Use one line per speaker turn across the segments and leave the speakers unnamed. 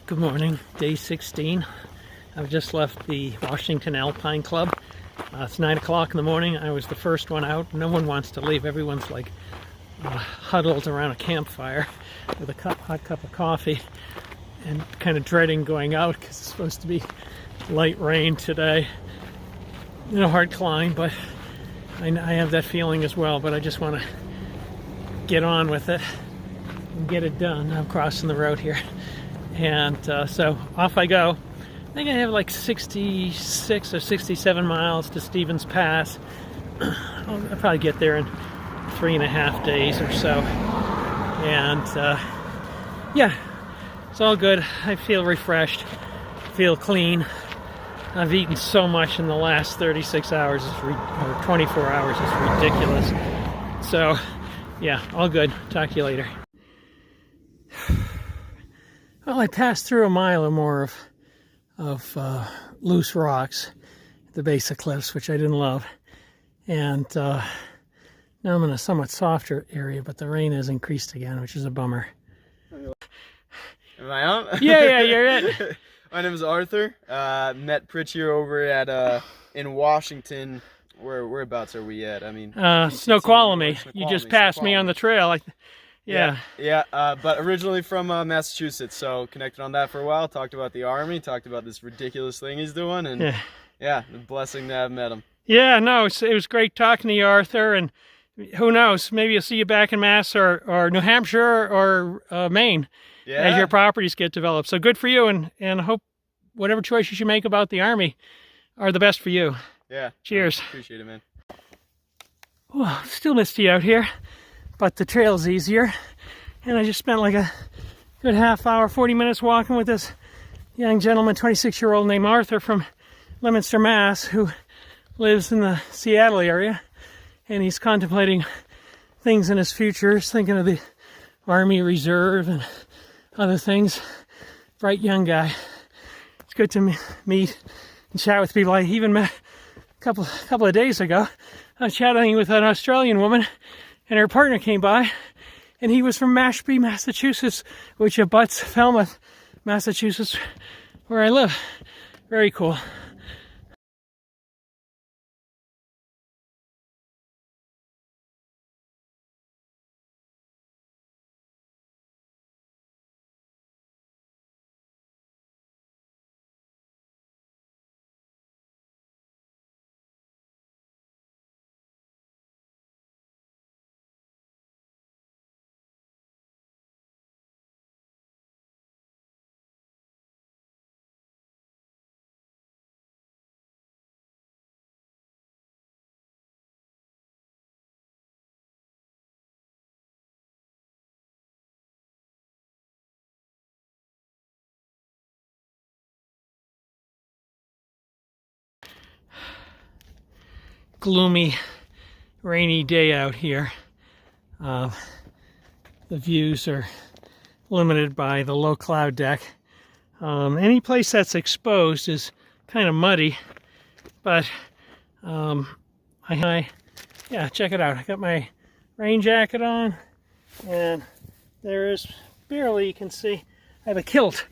Good morning, day 16. I've just left the Washington Alpine Club. It's 9 o'clock in the morning. I was the first one out. No one wants to leave. Everyone's like huddled around a campfire with a hot cup of coffee and kind of dreading going out because it's supposed to be light rain today. Hard climb, but I have that feeling as well, but I just want to get on with it and get it done. I'm crossing the road here. And so off I go. I think I have like 66 or 67 miles to Stevens Pass. I'll probably get there in 3.5 days or so. And yeah, it's all good. I feel refreshed, feel clean. I've eaten so much in the last 36 hours, or 24 hours, it's ridiculous. So yeah, all good. Talk to you later. Well, I passed through a mile or more of loose rocks at the base of cliffs, which I didn't love. And now I'm in a somewhat softer area, but the rain has increased again, which is a bummer.
Am I on?
Yeah, you're it.
My name is Arthur. Met Pritch here over at in Washington. Whereabouts are we at? I mean,
Snoqualmie. You just passed me on the trail. Yeah.
But originally from Massachusetts, so connected on that for a while. Talked about the Army, talked about this ridiculous thing he's doing, and yeah, a blessing to have met him.
Yeah, no, it was great talking to you, Arthur, and who knows, maybe I'll see you back in Mass or New Hampshire or Maine as your properties get developed. So good for you, and I hope whatever choices you make about the Army are the best for you.
Yeah.
Cheers.
Appreciate it, man.
Well, still misty out here, but the trail's easier. And I just spent like a good half hour, 40 minutes walking with this young gentleman, 26-year-old named Arthur from Leominster, Mass, who lives in the Seattle area. And he's contemplating things in his future. He's thinking of the Army Reserve and other things. Bright young guy. It's good to meet and chat with people. I even met a couple of days ago. I was chatting with an Australian woman, and her partner came by, and he was from Mashpee, Massachusetts, which abuts Falmouth, Massachusetts, where I live. Very cool. Gloomy, rainy day out here. The views are limited by the low cloud deck. Any place that's exposed is kind of muddy, but yeah, check it out. I got my rain jacket on, and there is barely, you can see, I have a kilt.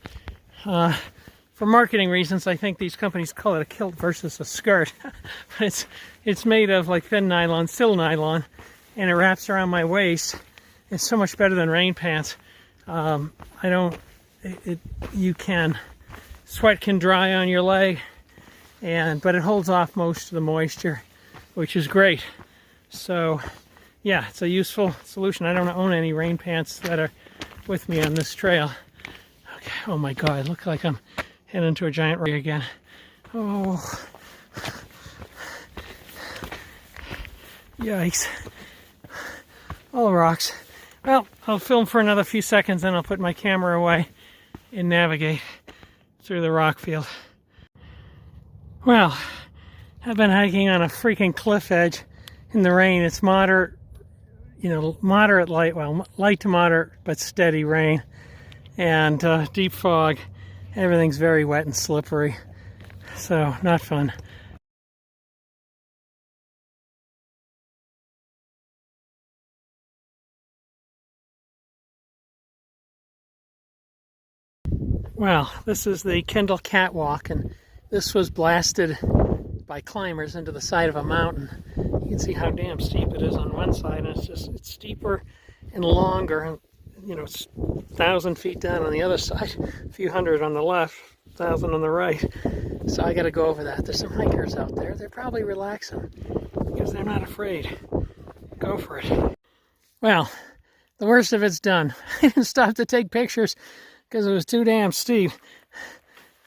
For marketing reasons, I think these companies call it a kilt versus a skirt. But it's made of like thin nylon, still nylon, and it wraps around my waist. It's so much better than rain pants. Sweat can dry on your leg, but it holds off most of the moisture, which is great. So yeah, it's a useful solution. I don't own any rain pants that are with me on this trail. Okay, oh my God, I look like I'm heading into a giant rock again. Oh, yikes. All the rocks. Well, I'll film for another few seconds, then I'll put my camera away and navigate through the rock field. Well, I've been hiking on a freaking cliff edge in the rain. It's moderate, moderate light, well, light to moderate, but steady rain, and deep fog. Everything's very wet and slippery, so not fun. Well, this is the Kendall Katwalk, and this was blasted by climbers into the side of a mountain. You can see how damn steep it is on one side, and it's steeper and longer, and you know, it's 1,000 feet down on the other side, a few hundred on the left, 1,000 on the right. So I got to go over that. There's some hikers out there. They're probably relaxing because they're not afraid. Go for it. Well, the worst of it's done. I didn't stop to take pictures because it was too damn steep.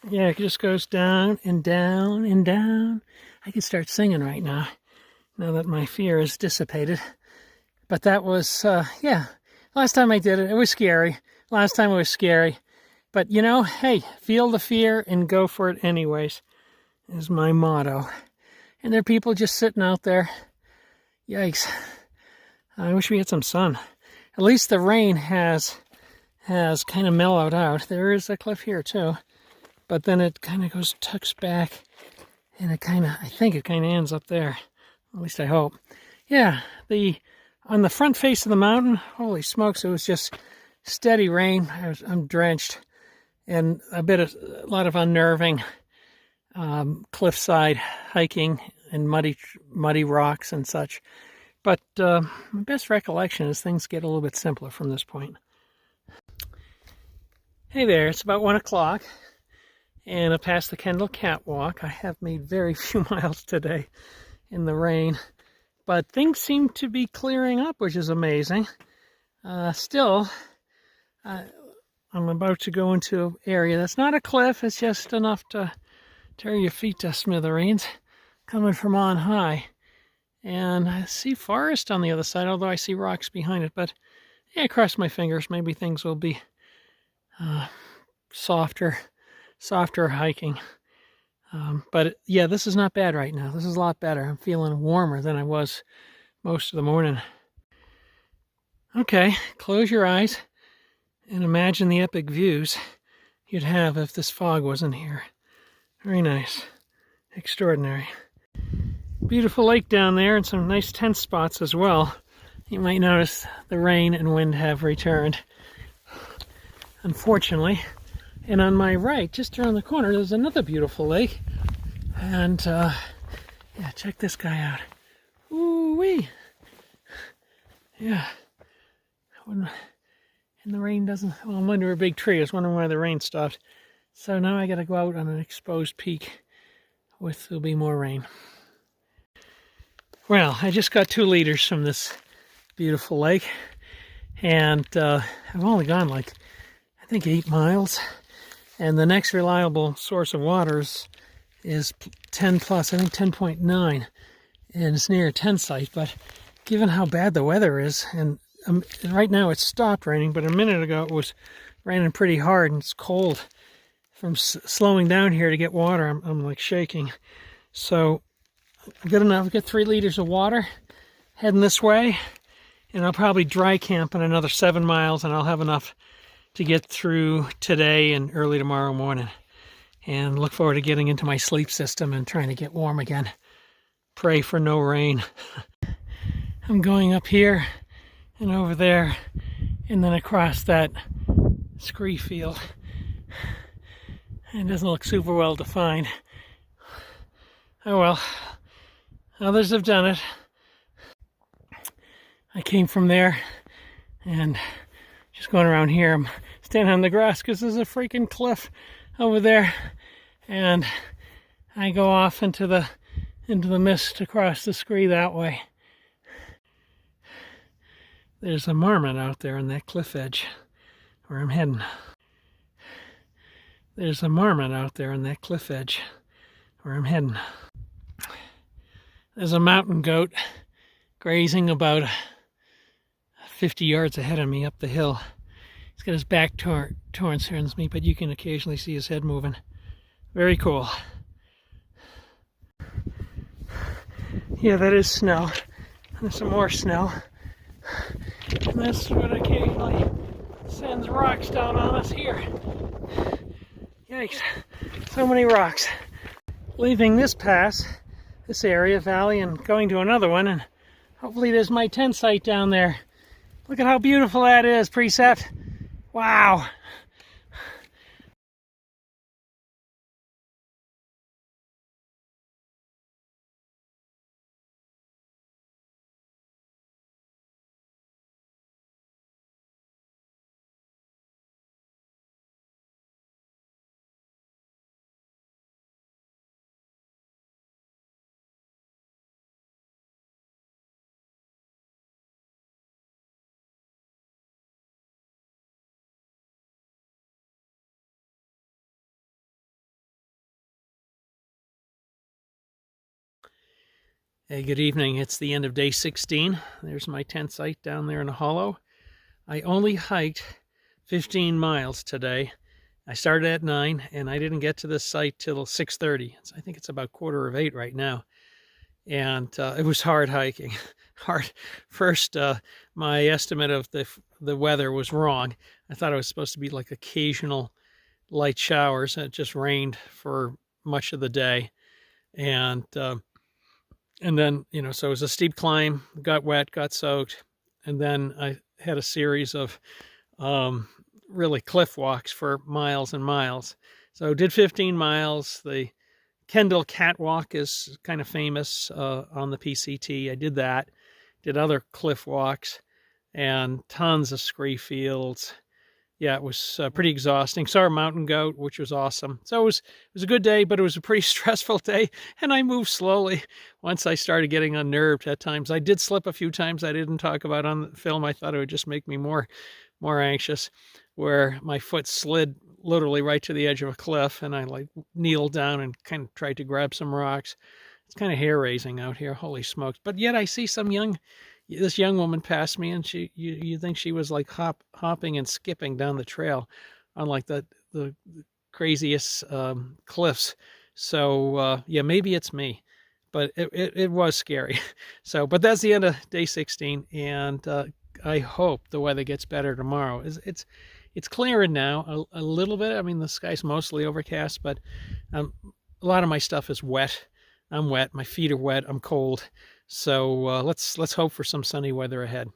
Yeah, it just goes down and down and down. I could start singing right now that my fear is dissipated. But that was, yeah, last time I did it, it was scary. Last time it was scary. But, you know, hey, feel the fear and go for it anyways, is my motto. And there are people just sitting out there. Yikes. I wish we had some sun. At least the rain has kind of mellowed out. There is a cliff here too, but then it kind of tucks back, and I think it kind of ends up there. At least I hope. Yeah, on the front face of the mountain, holy smokes, it was just steady rain. I'm drenched, and a lot of unnerving cliffside hiking and muddy rocks and such. But my best recollection is things get a little bit simpler from this point. Hey there, it's about 1 o'clock, and I passed the Kendall Katwalk. I have made very few miles today in the rain, but things seem to be clearing up, which is amazing. Still, I'm about to go into an area that's not a cliff, it's just enough to tear your feet to smithereens, coming from on high. And I see forest on the other side, although I see rocks behind it. But yeah, cross my fingers, maybe things will be softer hiking. But yeah, this is not bad right now. This is a lot better. I'm feeling warmer than I was most of the morning. Okay, close your eyes and imagine the epic views you'd have if this fog wasn't here. Very nice. Extraordinary. Beautiful lake down there and some nice tent spots as well. You might notice the rain and wind have returned, unfortunately. And on my right, just around the corner, there's another beautiful lake. And yeah, check this guy out. Ooh-wee! Yeah. And the rain doesn't... Well, I'm under a big tree. I was wondering why the rain stopped. So now I got to go out on an exposed peak there'll be more rain. Well, I just got 2 liters from this beautiful lake, and I've only gone like, I think 8 miles, and the next reliable source of water is 10 plus, I think 10.9, and it's near a tent site. But given how bad the weather is, and right now it's stopped raining, but a minute ago it was raining pretty hard, and it's cold. From slowing down here to get water, I'm like shaking. So good enough, get 3 liters of water, heading this way, and I'll probably dry camp in another 7 miles, and I'll have enough to get through today and early tomorrow morning. And look forward to getting into my sleep system and trying to get warm again. Pray for no rain. I'm going up here and over there, and then across that scree field. It doesn't look super well defined. Oh well. Others have done it. I came from there, and just going around here, I'm standing on the grass because there's a freaking cliff over there, and I go off into the mist across the scree that way. There's a marmot out there on that cliff edge where I'm heading. There's a marmot out there on that cliff edge where I'm heading. There's a mountain goat grazing about 50 yards ahead of me up the hill. He's got his back towards me, but you can occasionally see his head moving. Very cool. Yeah, that is snow. There's some more snow. And that's what occasionally sends rocks down on us here. Yikes, so many rocks. Leaving this area, valley, and going to another one, and hopefully there's my tent site down there. Look at how beautiful that is, Precept. Wow. Hey, good evening. It's the end of day 16. There's my tent site down there in the hollow. I only hiked 15 miles today. I started at 9 and I didn't get to this site till 6:30. I think it's about 7:45 right now. And it was hard hiking. Hard. First, my estimate of the weather was wrong. I thought it was supposed to be like occasional light showers, and it just rained for much of the day. And then, so it was a steep climb, got wet, got soaked, and then I had a series of really cliff walks for miles and miles. So did 15 miles. The Kendall Katwalk is kind of famous on the PCT. I did that, did other cliff walks, and tons of scree fields. Yeah, it was pretty exhausting. Saw a mountain goat, which was awesome. So it was a good day, but it was a pretty stressful day, and I moved slowly once I started getting unnerved at times. I did slip a few times I didn't talk about on the film. I thought it would just make me more anxious, where my foot slid literally right to the edge of a cliff, and I kneeled down and kind of tried to grab some rocks. It's kind of hair-raising out here, holy smokes. But yet I see this young woman passed me, and you think she was like hopping and skipping down the trail on like the craziest cliffs. So yeah, maybe it's me, but it was scary. So, but that's the end of day 16, and I hope the weather gets better tomorrow. It's clearing now a little bit. I mean, the sky's mostly overcast, but a lot of my stuff is wet. I'm wet. My feet are wet. I'm cold. So let's hope for some sunny weather ahead.